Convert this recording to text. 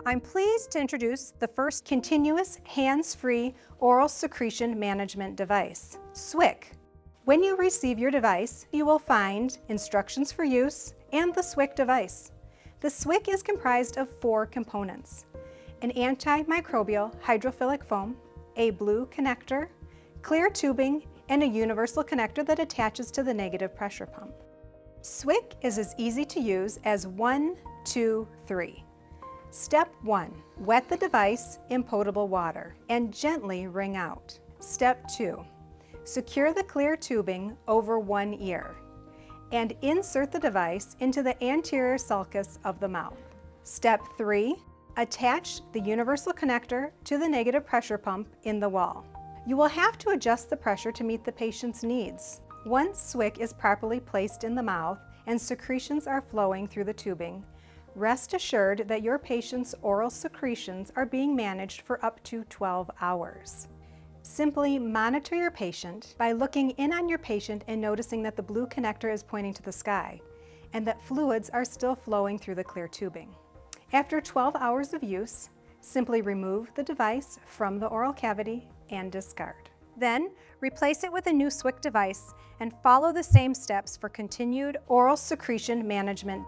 I'm pleased to introduce the first continuous hands-free oral secretion management device, SWIK. When you receive your device, you will find instructions for use and the SWIK device. The SWIK is comprised of 4 components: an antimicrobial hydrophilic foam, a blue connector, clear tubing, and a universal connector that attaches to the negative pressure pump. SWIK is as easy to use as 1, 2, 3. Step 1. Wet the device in potable water and gently wring out. Step 2. Secure the clear tubing over one ear and insert the device into the anterior sulcus of the mouth. Step 3. Attach the universal connector to the negative pressure pump in the wall. You will have to adjust the pressure to meet the patient's needs. Once SWIK is properly placed in the mouth and secretions are flowing through the tubing, rest assured that your patient's oral secretions are being managed for up to 12 hours. Simply monitor your patient by looking in on your patient and noticing that the blue connector is pointing to the sky and that fluids are still flowing through the clear tubing. After 12 hours of use, simply remove the device from the oral cavity and discard. Then, replace it with a new SWIK device and follow the same steps for continued oral secretion management.